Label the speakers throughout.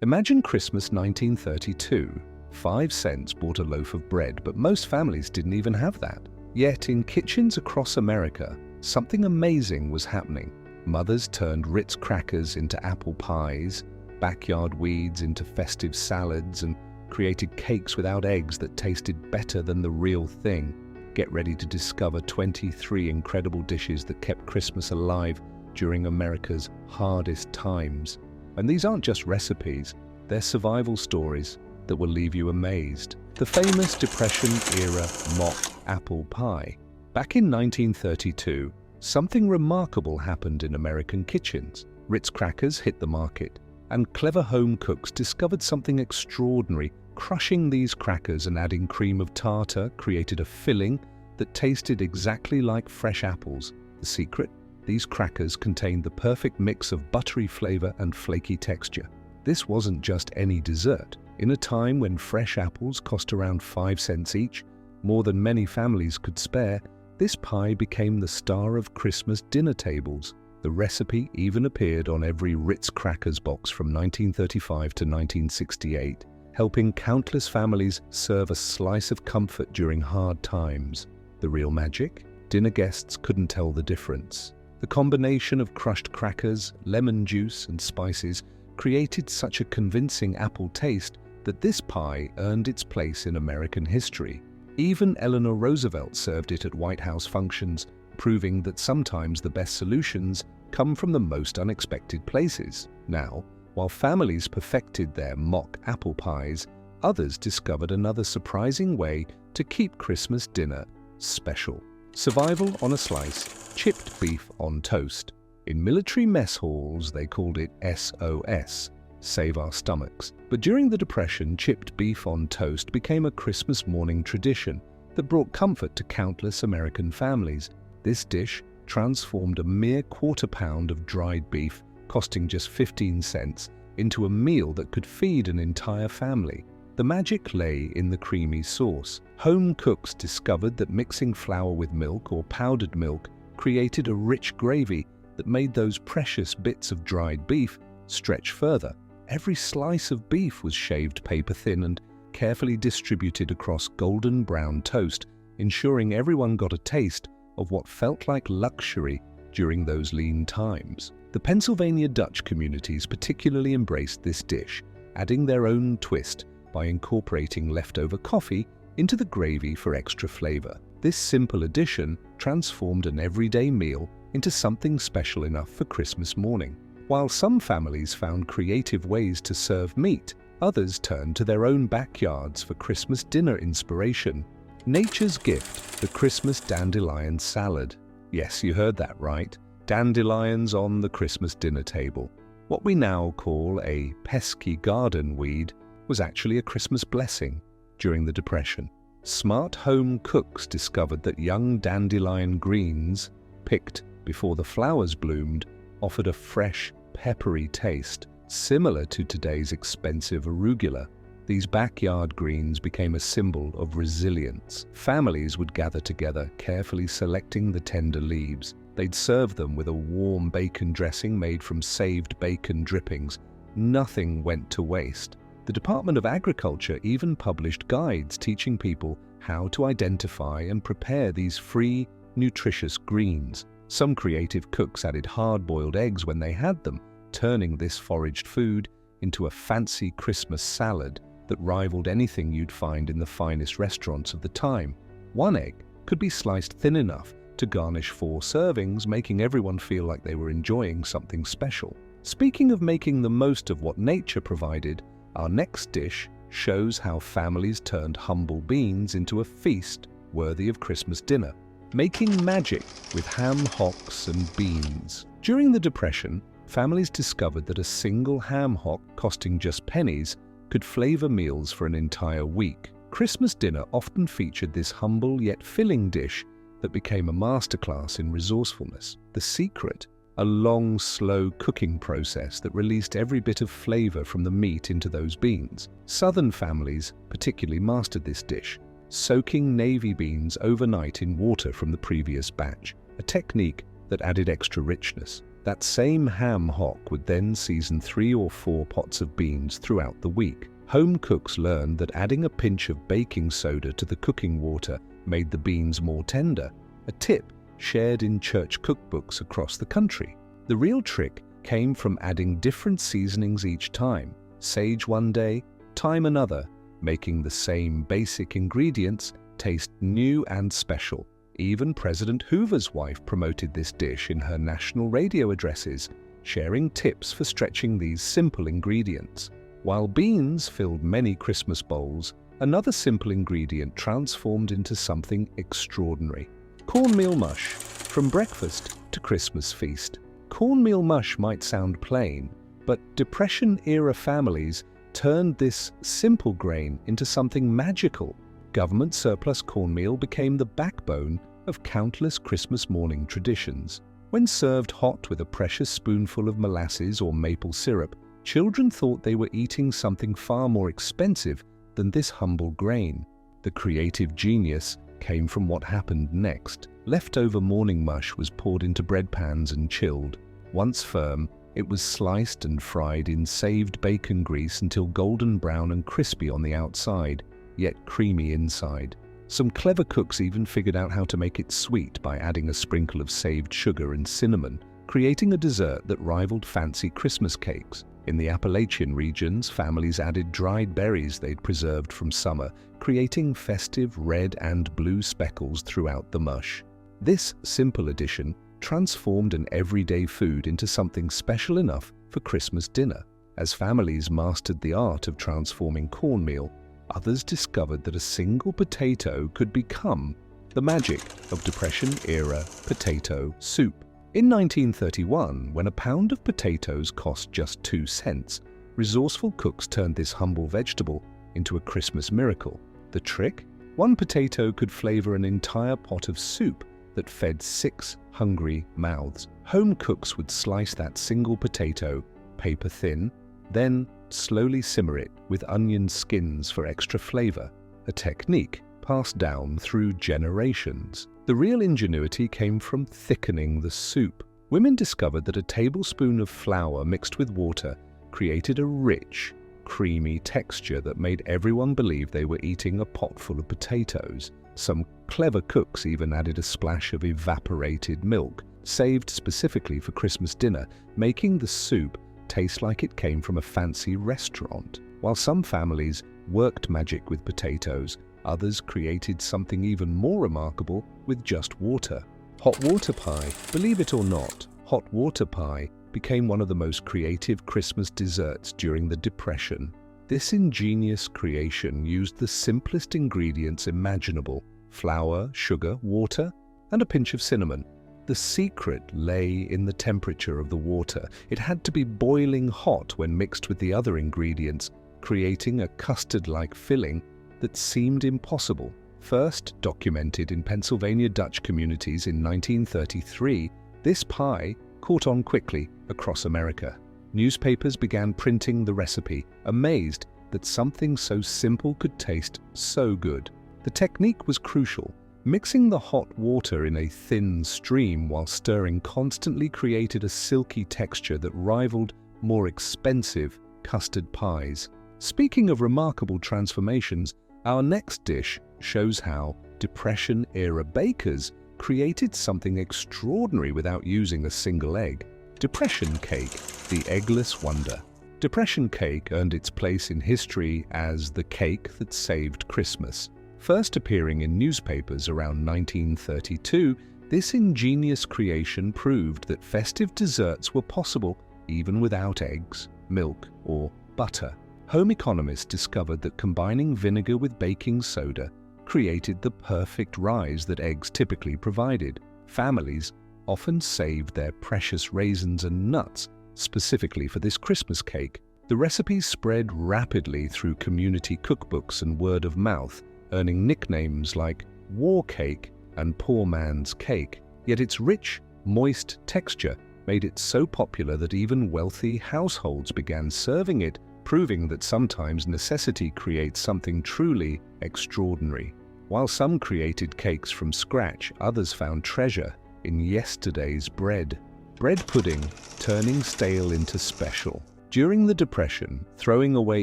Speaker 1: Imagine Christmas 1932. 5 cents bought a loaf of bread, but most families didn't even have that. Yet in kitchens across America, something amazing was happening. Mothers turned Ritz crackers into apple pies, backyard weeds into festive salads, and created cakes without eggs that tasted better than the real thing. Get ready to discover 23 incredible dishes that kept Christmas alive during America's hardest times. And these aren't just recipes, they're survival stories that will leave you amazed. The famous Depression-era mock apple pie. Back in 1932, something remarkable happened in American kitchens. Ritz crackers hit the market, and clever home cooks discovered something extraordinary. Crushing these crackers and adding cream of tartar created a filling that tasted exactly like fresh apples. The secret? These crackers contained the perfect mix of buttery flavor and flaky texture. This wasn't just any dessert. In a time when fresh apples cost around 5 cents each, more than many families could spare, this pie became the star of Christmas dinner tables. The recipe even appeared on every Ritz crackers box from 1935 to 1968, helping countless families serve a slice of comfort during hard times. The real magic? Dinner guests couldn't tell the difference. The combination of crushed crackers, lemon juice, and spices created such a convincing apple taste that this pie earned its place in American history. Even Eleanor Roosevelt served it at White House functions, proving that sometimes the best solutions come from the most unexpected places. Now, while families perfected their mock apple pies, others discovered another surprising way to keep Christmas dinner special. Survival on a slice, chipped beef on toast. In military mess halls, they called it SOS, Save Our Stomachs. But during the Depression, chipped beef on toast became a Christmas morning tradition that brought comfort to countless American families. This dish transformed a mere quarter-pound of dried beef, costing just 15 cents, into a meal that could feed an entire family. The magic lay in the creamy sauce. Home cooks discovered that mixing flour with milk or powdered milk created a rich gravy that made those precious bits of dried beef stretch further. Every slice of beef was shaved paper-thin and carefully distributed across golden brown toast, ensuring everyone got a taste of what felt like luxury during those lean times. The Pennsylvania Dutch communities particularly embraced this dish, adding their own twist by incorporating leftover coffee into the gravy for extra flavor. This simple addition transformed an everyday meal into something special enough for Christmas morning. While some families found creative ways to serve meat, others turned to their own backyards for Christmas dinner inspiration. Nature's gift, the Christmas dandelion salad. Yes, you heard that right. Dandelions on the Christmas dinner table. What we now call a pesky garden weed was actually a Christmas blessing during the Depression. Smart home cooks discovered that young dandelion greens, picked before the flowers bloomed, offered a fresh, peppery taste, similar to today's expensive arugula. These backyard greens became a symbol of resilience. Families would gather together, carefully selecting the tender leaves. They'd serve them with a warm bacon dressing made from saved bacon drippings. Nothing went to waste. The Department of Agriculture even published guides teaching people how to identify and prepare these free, nutritious greens. Some creative cooks added hard-boiled eggs when they had them, turning this foraged food into a fancy Christmas salad that rivaled anything you'd find in the finest restaurants of the time. One egg could be sliced thin enough to garnish 4 servings, making everyone feel like they were enjoying something special. Speaking of making the most of what nature provided, our next dish shows how families turned humble beans into a feast worthy of Christmas dinner, making magic with ham hocks and beans. During the Depression, families discovered that a single ham hock costing just pennies could flavor meals for an entire week. Christmas dinner often featured this humble yet filling dish that became a masterclass in resourcefulness. The secret? A long, slow cooking process that released every bit of flavor from the meat into those beans. Southern families particularly mastered this dish, soaking navy beans overnight in water from the previous batch, a technique that added extra richness. That same ham hock would then season 3 or 4 pots of beans throughout the week. Home cooks learned that adding a pinch of baking soda to the cooking water made the beans more tender, a tip shared in church cookbooks across the country. The real trick came from adding different seasonings each time, sage one day, thyme another, making the same basic ingredients taste new and special. Even President Hoover's wife promoted this dish in her national radio addresses, sharing tips for stretching these simple ingredients. While beans filled many Christmas bowls, another simple ingredient transformed into something extraordinary. Cornmeal mush, from breakfast to Christmas feast. Cornmeal mush might sound plain, but Depression-era families turned this simple grain into something magical. Government surplus cornmeal became the backbone of countless Christmas morning traditions. When served hot with a precious spoonful of molasses or maple syrup, children thought they were eating something far more expensive than this humble grain. The creative genius came from what happened next. Leftover morning mush was poured into bread pans and chilled. Once firm, it was sliced and fried in saved bacon grease until golden brown and crispy on the outside, yet creamy inside. Some clever cooks even figured out how to make it sweet by adding a sprinkle of saved sugar and cinnamon, creating a dessert that rivaled fancy Christmas cakes. In the Appalachian regions, families added dried berries they'd preserved from summer, creating festive red and blue speckles throughout the mush. This simple addition transformed an everyday food into something special enough for Christmas dinner. As families mastered the art of transforming cornmeal, others discovered that a single potato could become the magic of Depression-era potato soup. In 1931, when a pound of potatoes cost just 2 cents, resourceful cooks turned this humble vegetable into a Christmas miracle. The trick? One potato could flavor an entire pot of soup that fed 6 hungry mouths. Home cooks would slice that single potato, paper thin, then slowly simmer it with onion skins for extra flavor, a technique passed down through generations. The real ingenuity came from thickening the soup. Women discovered that a tablespoon of flour mixed with water created a rich, creamy texture that made everyone believe they were eating a pot full of potatoes. Some clever cooks even added a splash of evaporated milk, saved specifically for Christmas dinner, making the soup taste like it came from a fancy restaurant. While some families worked magic with potatoes, others created something even more remarkable with just water. Hot water pie. Believe it or not, hot water pie became one of the most creative Christmas desserts during the Depression. This ingenious creation used the simplest ingredients imaginable: flour, sugar, water, and a pinch of cinnamon. The secret lay in the temperature of the water. It had to be boiling hot when mixed with the other ingredients, creating a custard-like filling that seemed impossible. First documented in Pennsylvania Dutch communities in 1933, this pie caught on quickly across America. Newspapers began printing the recipe, amazed that something so simple could taste so good. The technique was crucial. Mixing the hot water in a thin stream while stirring constantly created a silky texture that rivaled more expensive custard pies. Speaking of remarkable transformations, our next dish shows how Depression-era bakers created something extraordinary without using a single egg. Depression cake, the eggless wonder. Depression cake earned its place in history as the cake that saved Christmas. First appearing in newspapers around 1932, this ingenious creation proved that festive desserts were possible even without eggs, milk, or butter. Home economists discovered that combining vinegar with baking soda created the perfect rise that eggs typically provided. Families often saved their precious raisins and nuts specifically for this Christmas cake. The recipe spread rapidly through community cookbooks and word of mouth, earning nicknames like war cake and poor man's cake. Yet its rich, moist texture made it so popular that even wealthy households began serving it, proving that sometimes necessity creates something truly extraordinary. While some created cakes from scratch, others found treasure in yesterday's bread. bread pudding turning stale into special. During the Depression, throwing away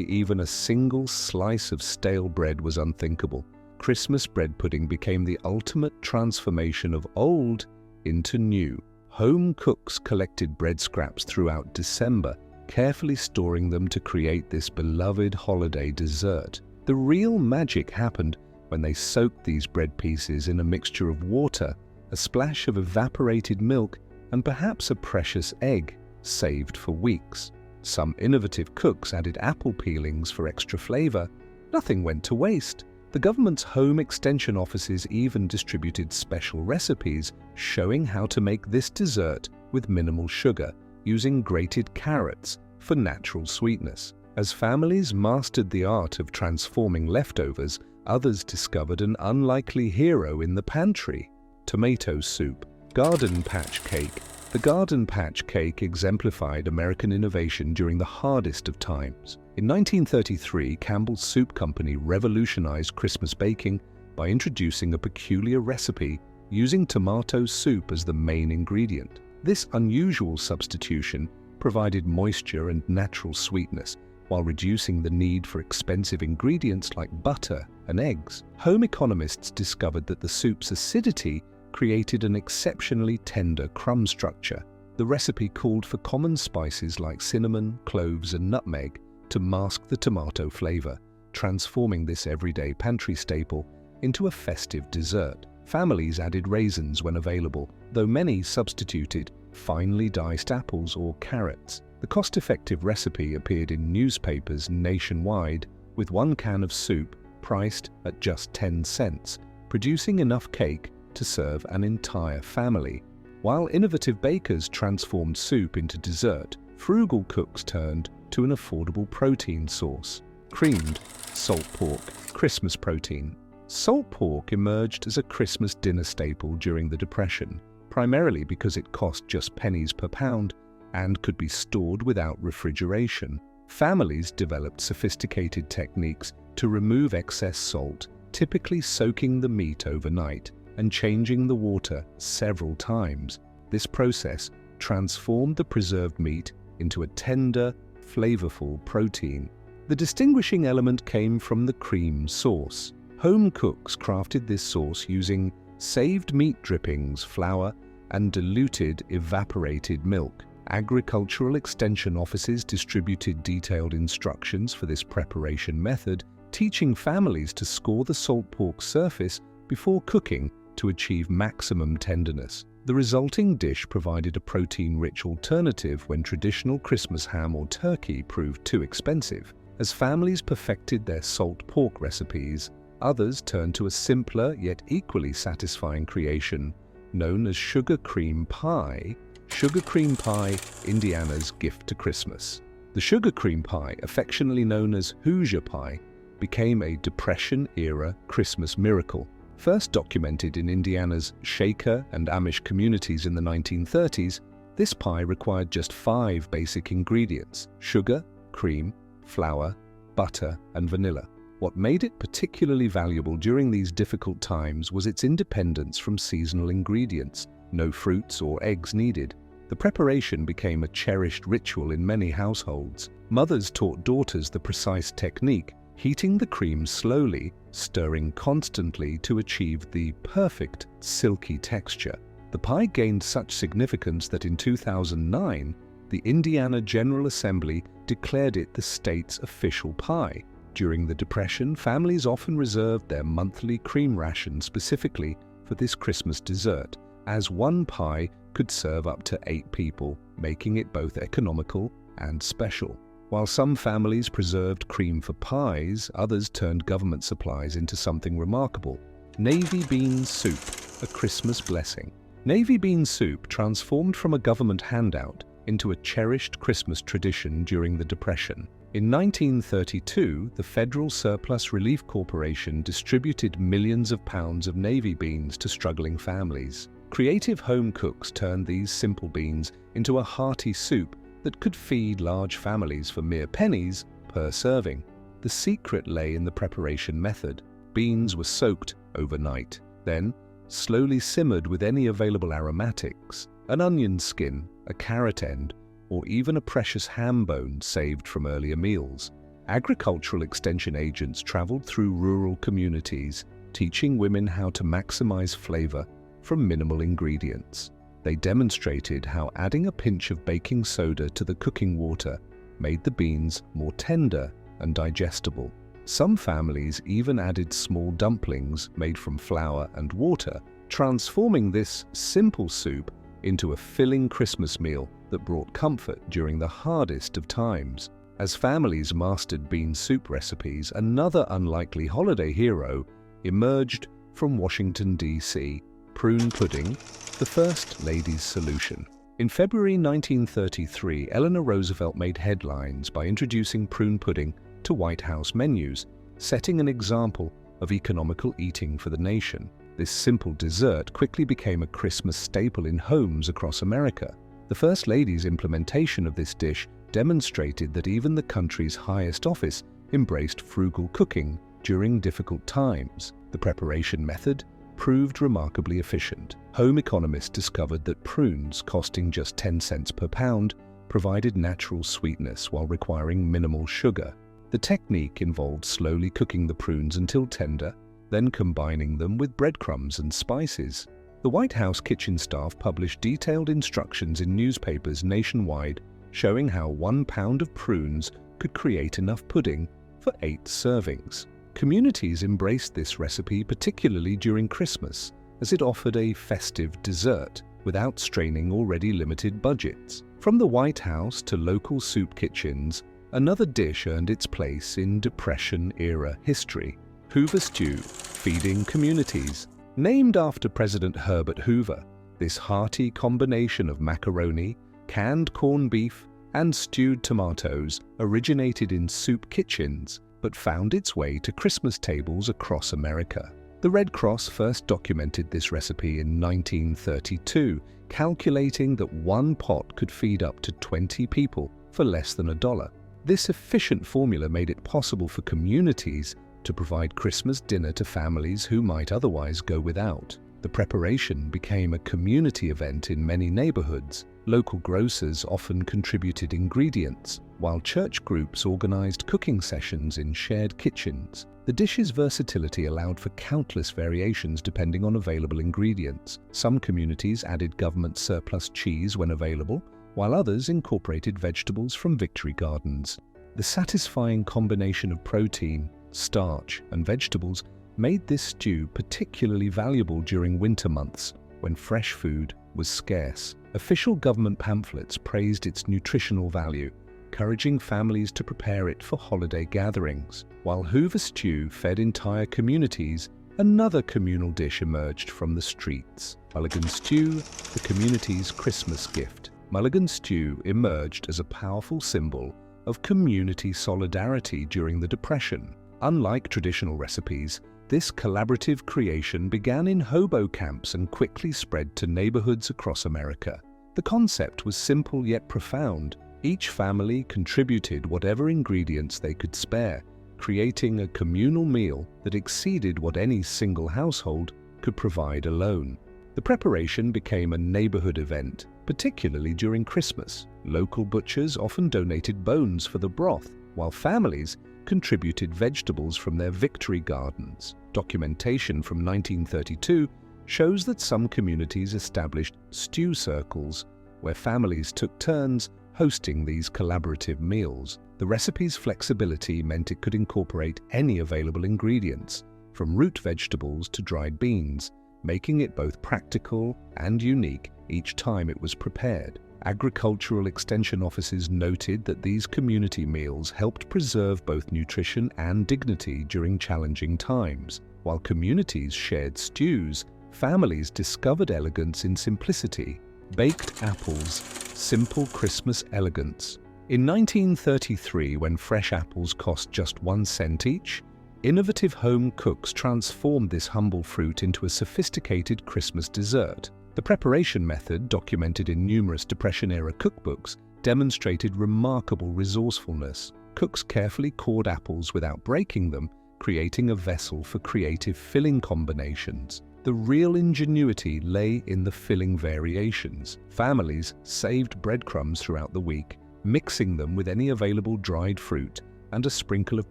Speaker 1: even a single slice of stale bread was unthinkable. Christmas bread pudding became the ultimate transformation of old into new. Home cooks collected bread scraps throughout December, carefully storing them to create this beloved holiday dessert. The real magic happened when they soaked these bread pieces in a mixture of water, a splash of evaporated milk, and perhaps a precious egg, saved for weeks. Some innovative cooks added apple peelings for extra flavor. Nothing went to waste. The government's home extension offices even distributed special recipes showing how to make this dessert with minimal sugar, using grated carrots for natural sweetness. As families mastered the art of transforming leftovers, others discovered an unlikely hero in the pantry: tomato soup. Garden Patch Cake. The Garden Patch Cake exemplified American innovation during the hardest of times. In 1933, Campbell's Soup Company revolutionized Christmas baking by introducing a peculiar recipe using tomato soup as the main ingredient. This unusual substitution provided moisture and natural sweetness, while reducing the need for expensive ingredients like butter and eggs. Home economists discovered that the soup's acidity created an exceptionally tender crumb structure. The recipe called for common spices like cinnamon, cloves, and nutmeg to mask the tomato flavor, transforming this everyday pantry staple into a festive dessert. Families added raisins when available, though many substituted finely diced apples or carrots. The cost-effective recipe appeared in newspapers nationwide, with 1 can of soup priced at just 10 cents, producing enough cake to serve an entire family. While innovative bakers transformed soup into dessert, frugal cooks turned to an affordable protein source: creamed salt pork, Christmas protein. Salt pork emerged as a Christmas dinner staple during the Depression, primarily because it cost just pennies per pound and could be stored without refrigeration. Families developed sophisticated techniques to remove excess salt, typically soaking the meat overnight and changing the water several times. This process transformed the preserved meat into a tender, flavorful protein. The distinguishing element came from the cream sauce. Home cooks crafted this sauce using saved meat drippings, flour, and diluted evaporated milk. Agricultural extension offices distributed detailed instructions for this preparation method, teaching families to score the salt pork surface before cooking to achieve maximum tenderness. The resulting dish provided a protein-rich alternative when traditional Christmas ham or turkey proved too expensive. As families perfected their salt pork recipes, others turned to a simpler yet equally satisfying creation known as sugar cream pie. Sugar cream pie, Indiana's gift to Christmas. The sugar cream pie, affectionately known as Hoosier pie, became a Depression-era Christmas miracle. First documented in Indiana's Shaker and Amish communities in the 1930s, this pie required just 5 basic ingredients: sugar, cream, flour, butter, and vanilla. What made it particularly valuable during these difficult times was its independence from seasonal ingredients. No fruits or eggs needed. The preparation became a cherished ritual in many households. Mothers taught daughters the precise technique, heating the cream slowly, stirring constantly to achieve the perfect silky texture. The pie gained such significance that in 2009, the Indiana General Assembly declared it the state's official pie. During the Depression, families often reserved their monthly cream ration specifically for this Christmas dessert, as one pie could serve up to 8 people, making it both economical and special. While some families preserved cream for pies, others turned government supplies into something remarkable: navy bean soup, a Christmas blessing. Navy bean soup transformed from a government handout into a cherished Christmas tradition during the Depression. In 1932, the Federal Surplus Relief Corporation distributed millions of pounds of navy beans to struggling families. Creative home cooks turned these simple beans into a hearty soup that could feed large families for mere pennies per serving. The secret lay in the preparation method. Beans were soaked overnight, then slowly simmered with any available aromatics. an onion skin, a carrot end, or even a precious ham bone saved from earlier meals. Agricultural extension agents traveled through rural communities, teaching women how to maximize flavor from minimal ingredients. They demonstrated how adding a pinch of baking soda to the cooking water made the beans more tender and digestible. Some families even added small dumplings made from flour and water, transforming this simple soup into a filling Christmas meal that brought comfort during the hardest of times. As families mastered bean soup recipes, another unlikely holiday hero emerged from Washington, D.C., prune pudding, the First Lady's solution. In February 1933, Eleanor Roosevelt made headlines by introducing prune pudding to White House menus, setting an example of economical eating for the nation. This simple dessert quickly became a Christmas staple in homes across America. The First Lady's implementation of this dish demonstrated that even the country's highest office embraced frugal cooking during difficult times. The preparation method proved remarkably efficient. Home economists discovered that prunes, costing just 10 cents per pound, provided natural sweetness while requiring minimal sugar. The technique involved slowly cooking the prunes until tender, then combining them with breadcrumbs and spices. The White House kitchen staff published detailed instructions in newspapers nationwide showing how 1 pound of prunes could create enough pudding for 8 servings. Communities embraced this recipe particularly during Christmas, as it offered a festive dessert without straining already limited budgets. From the White House to local soup kitchens, another dish earned its place in Depression-era history: Hoover stew, feeding communities. Named after President Herbert Hoover, this hearty combination of macaroni, canned corned beef, and stewed tomatoes originated in soup kitchens, but found its way to Christmas tables across America. The Red Cross first documented this recipe in 1932, calculating that 1 pot could feed up to 20 people for less than $1. This efficient formula made it possible for communities to provide Christmas dinner to families who might otherwise go without. The preparation became a community event in many neighborhoods. Local grocers often contributed ingredients, while church groups organized cooking sessions in shared kitchens. The dish's versatility allowed for countless variations depending on available ingredients. Some communities added government surplus cheese when available, while others incorporated vegetables from victory gardens. The satisfying combination of protein, starch, and vegetables made this stew particularly valuable during winter months when fresh food was scarce. Official government pamphlets praised its nutritional value, encouraging families to prepare it for holiday gatherings. While Hoover stew fed entire communities, another communal dish emerged from the streets: mulligan stew, the community's Christmas gift. Mulligan stew emerged as a powerful symbol of community solidarity during the Depression. Unlike traditional recipes, this collaborative creation began in hobo camps and quickly spread to neighborhoods across America. The concept was simple yet profound. Each family contributed whatever ingredients they could spare, creating a communal meal that exceeded what any single household could provide alone. The preparation became a neighborhood event, particularly during Christmas. Local butchers often donated bones for the broth, while families contributed vegetables from their victory gardens. Documentation from 1932 shows that some communities established stew circles where families took turns hosting these collaborative meals. The recipe's flexibility meant it could incorporate any available ingredients, from root vegetables to dried beans, making it both practical and unique each time it was prepared. Agricultural extension offices noted that these community meals helped preserve both nutrition and dignity during challenging times. While communities shared stews, families discovered elegance in simplicity. Baked apples, simple Christmas elegance. In 1933, when fresh apples cost just 1 cent each, innovative home cooks transformed this humble fruit into a sophisticated Christmas dessert. The preparation method, documented in numerous Depression-era cookbooks, demonstrated remarkable resourcefulness. Cooks carefully cored apples without breaking them, creating a vessel for creative filling combinations. The real ingenuity lay in the filling variations. Families saved breadcrumbs throughout the week, mixing them with any available dried fruit and a sprinkle of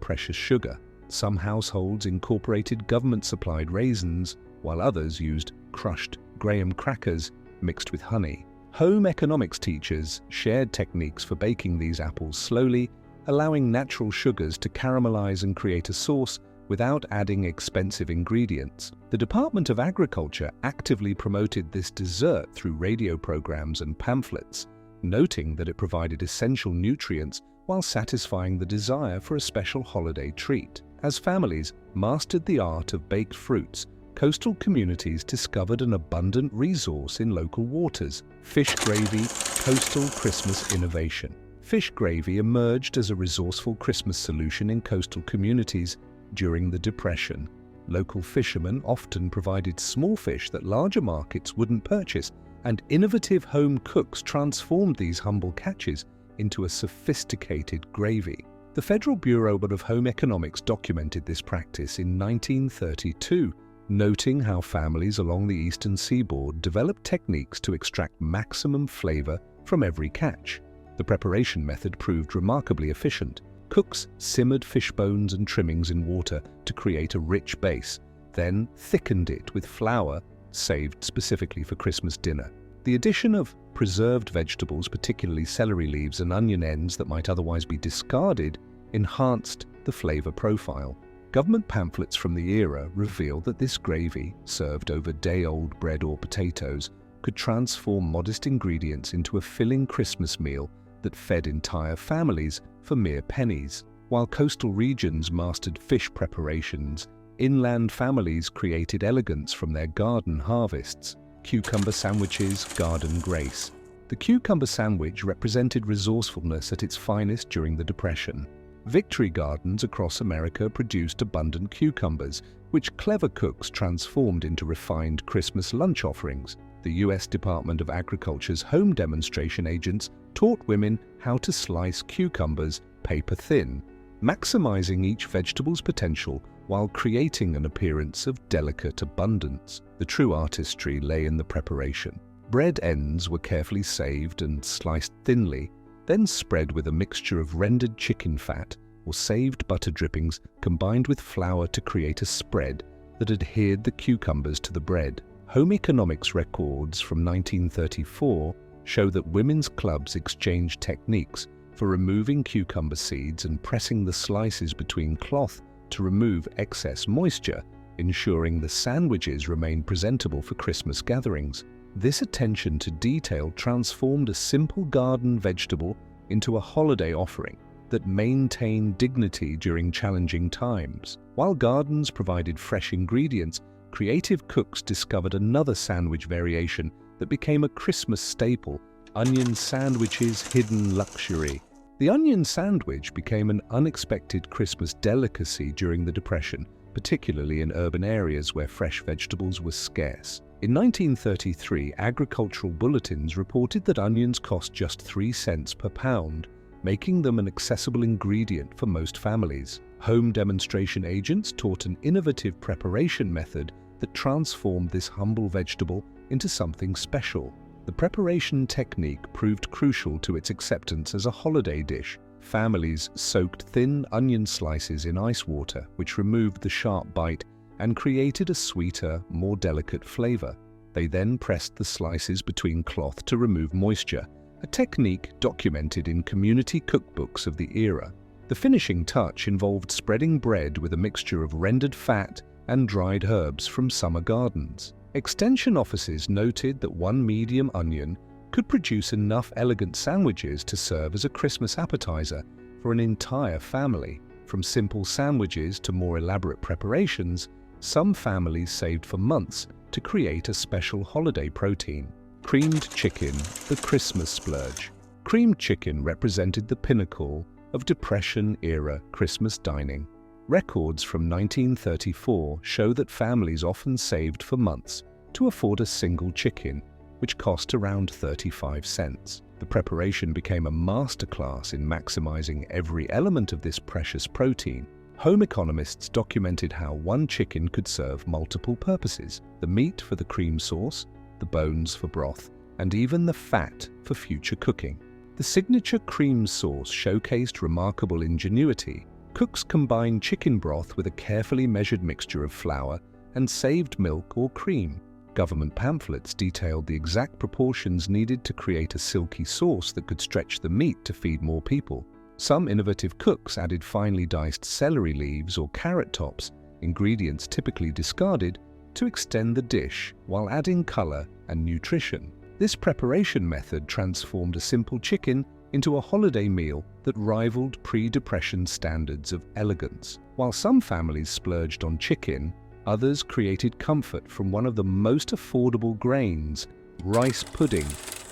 Speaker 1: precious sugar. Some households incorporated government-supplied raisins, while others used crushed graham crackers mixed with honey. Home economics teachers shared techniques for baking these apples slowly, allowing natural sugars to caramelize and create a sauce without adding expensive ingredients. The Department of Agriculture actively promoted this dessert through radio programs and pamphlets, noting that it provided essential nutrients while satisfying the desire for a special holiday treat. As families mastered the art of baked fruits, coastal communities discovered an abundant resource in local waters: fish gravy, coastal Christmas innovation. Fish gravy emerged as a resourceful Christmas solution in coastal communities during the Depression. Local fishermen often provided small fish that larger markets wouldn't purchase, and innovative home cooks transformed these humble catches into a sophisticated gravy. The Federal Bureau of Home Economics documented this practice in 1932, noting how families along the eastern seaboard developed techniques to extract maximum flavor from every catch. The preparation method proved remarkably efficient. Cooks simmered fish bones and trimmings in water to create a rich base, then thickened it with flour saved specifically for Christmas dinner. The addition of preserved vegetables, particularly celery leaves and onion ends that might otherwise be discarded, enhanced the flavor profile. Government pamphlets from the era revealed that this gravy, served over day-old bread or potatoes, could transform modest ingredients into a filling Christmas meal that fed entire families for mere pennies. While coastal regions mastered fish preparations, inland families created elegance from their garden harvests. Cucumber sandwiches, garden grace. The cucumber sandwich represented resourcefulness at its finest during the Depression. Victory gardens across America produced abundant cucumbers, which clever cooks transformed into refined Christmas lunch offerings. The U.S. Department of Agriculture's home demonstration agents taught women how to slice cucumbers paper-thin, maximizing each vegetable's potential while creating an appearance of delicate abundance. The true artistry lay in the preparation. Bread ends were carefully saved and sliced thinly, then spread with a mixture of rendered chicken fat or saved butter drippings combined with flour to create a spread that adhered the cucumbers to the bread. Home economics records from 1934 show that women's clubs exchanged techniques for removing cucumber seeds and pressing the slices between cloth to remove excess moisture, ensuring the sandwiches remained presentable for Christmas gatherings. This attention to detail transformed a simple garden vegetable into a holiday offering that maintained dignity during challenging times. While gardens provided fresh ingredients, creative cooks discovered another sandwich variation that became a Christmas staple: onion sandwiches, hidden luxury. The onion sandwich became an unexpected Christmas delicacy during the Depression, particularly in urban areas where fresh vegetables were scarce. In 1933, agricultural bulletins reported that onions cost just 3 cents per pound, making them an accessible ingredient for most families. Home demonstration agents taught an innovative preparation method that transformed this humble vegetable into something special. The preparation technique proved crucial to its acceptance as a holiday dish. Families soaked thin onion slices in ice water, which removed the sharp bite and created a sweeter, more delicate flavor. They then pressed the slices between cloth to remove moisture, a technique documented in community cookbooks of the era. The finishing touch involved spreading bread with a mixture of rendered fat and dried herbs from summer gardens. Extension offices noted that one medium onion could produce enough elegant sandwiches to serve as a Christmas appetizer for an entire family. From simple sandwiches to more elaborate preparations, some families saved for months to create a special holiday protein. Creamed chicken, the Christmas splurge. Creamed chicken represented the pinnacle of Depression-era Christmas dining. Records from 1934 show that families often saved for months to afford a single chicken, which cost around 35 cents. The preparation became a masterclass in maximizing every element of this precious protein. Home economists documented how one chicken could serve multiple purposes: the meat for the cream sauce, the bones for broth, and even the fat for future cooking. The signature cream sauce showcased remarkable ingenuity. Cooks combined chicken broth with a carefully measured mixture of flour and saved milk or cream. Government pamphlets detailed the exact proportions needed to create a silky sauce that could stretch the meat to feed more people. Some innovative cooks added finely diced celery leaves or carrot tops, ingredients typically discarded, to extend the dish while adding color and nutrition. This preparation method transformed a simple chicken into a holiday meal that rivaled pre-Depression standards of elegance. While some families splurged on chicken, others created comfort from one of the most affordable grains, rice pudding.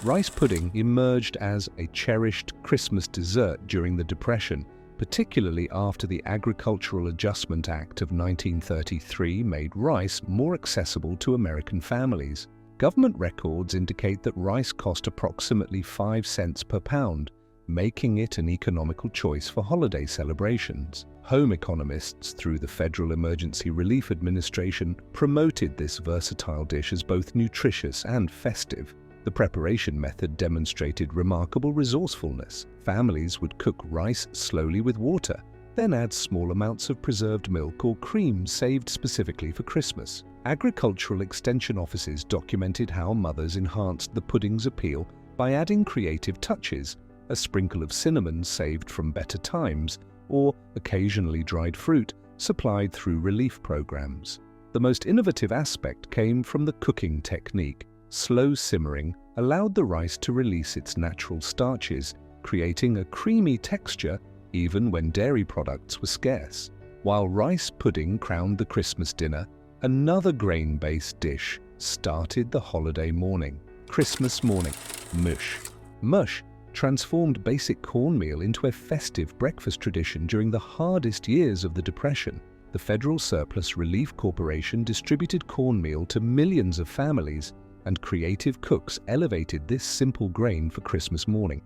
Speaker 1: Rice pudding emerged as a cherished Christmas dessert during the Depression, particularly after the Agricultural Adjustment Act of 1933 made rice more accessible to American families. Government records indicate that rice cost approximately 5 cents per pound, making it an economical choice for holiday celebrations. Home economists, through the Federal Emergency Relief Administration, promoted this versatile dish as both nutritious and festive. The preparation method demonstrated remarkable resourcefulness. Families would cook rice slowly with water, then add small amounts of preserved milk or cream saved specifically for Christmas. Agricultural extension offices documented how mothers enhanced the pudding's appeal by adding creative touches, a sprinkle of cinnamon saved from better times, or occasionally dried fruit supplied through relief programs. The most innovative aspect came from the cooking technique. Slow simmering allowed the rice to release its natural starches, creating a creamy texture even when dairy products were scarce. While rice pudding crowned the Christmas dinner, another grain-based dish started the holiday morning. Christmas morning, mush. Mush transformed basic cornmeal into a festive breakfast tradition during the hardest years of the Depression. The Federal Surplus Relief Corporation distributed cornmeal to millions of families, and creative cooks elevated this simple grain for Christmas morning.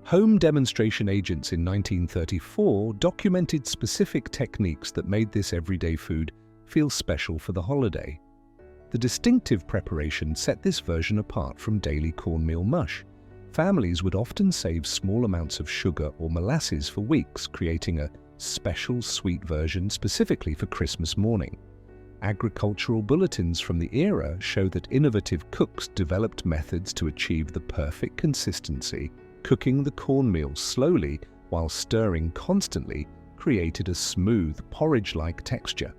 Speaker 1: Home demonstration agents in 1934 documented specific techniques that made this everyday food feel special for the holiday. The distinctive preparation set this version apart from daily cornmeal mush. Families would often save small amounts of sugar or molasses for weeks, creating a special sweet version specifically for Christmas morning. Agricultural bulletins from the era show that innovative cooks developed methods to achieve the perfect consistency. Cooking the cornmeal slowly while stirring constantly created a smooth, porridge-like texture.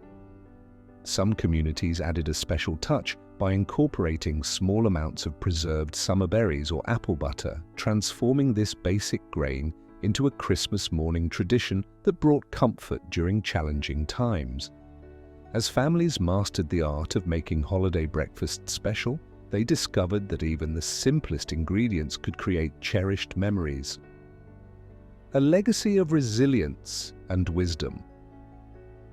Speaker 1: Some communities added a special touch by incorporating small amounts of preserved summer berries or apple butter, transforming this basic grain into a Christmas morning tradition that brought comfort during challenging times. As families mastered the art of making holiday breakfasts special, they discovered that even the simplest ingredients could create cherished memories. A legacy of resilience and wisdom.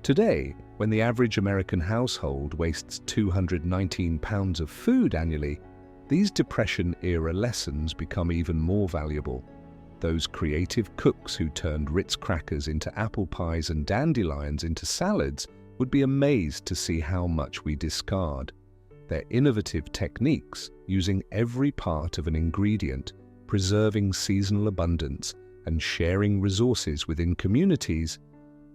Speaker 1: Today, when the average American household wastes 219 pounds of food annually, these Depression-era lessons become even more valuable. Those creative cooks who turned Ritz crackers into apple pies and dandelions into salads would be amazed to see how much we discard. Their innovative techniques, using every part of an ingredient, preserving seasonal abundance, and sharing resources within communities,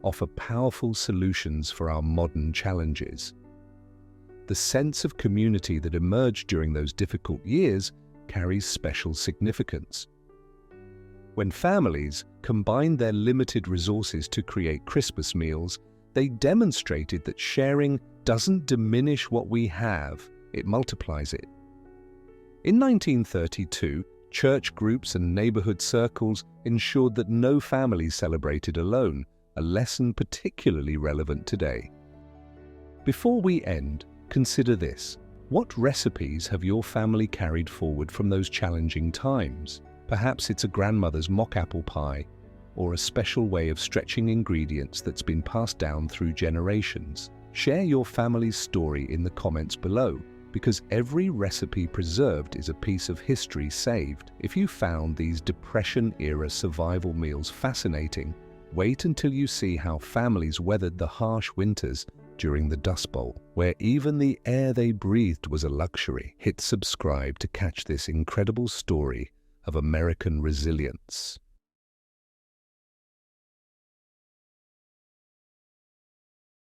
Speaker 1: offer powerful solutions for our modern challenges. The sense of community that emerged during those difficult years carries special significance. When families combined their limited resources to create Christmas meals, they demonstrated that sharing doesn't diminish what we have, it multiplies it. In 1932, church groups and neighborhood circles ensured that no family celebrated alone, a lesson particularly relevant today. Before we end, consider this. What recipes have your family carried forward from those challenging times? Perhaps it's a grandmother's mock apple pie, or a special way of stretching ingredients that's been passed down through generations. Share your family's story in the comments below, because every recipe preserved is a piece of history saved. If you found these Depression-era survival meals fascinating, Wait until you see how families weathered the harsh winters during the Dust Bowl, where even the air they breathed was a luxury. Hit subscribe to catch this incredible story of American resilience.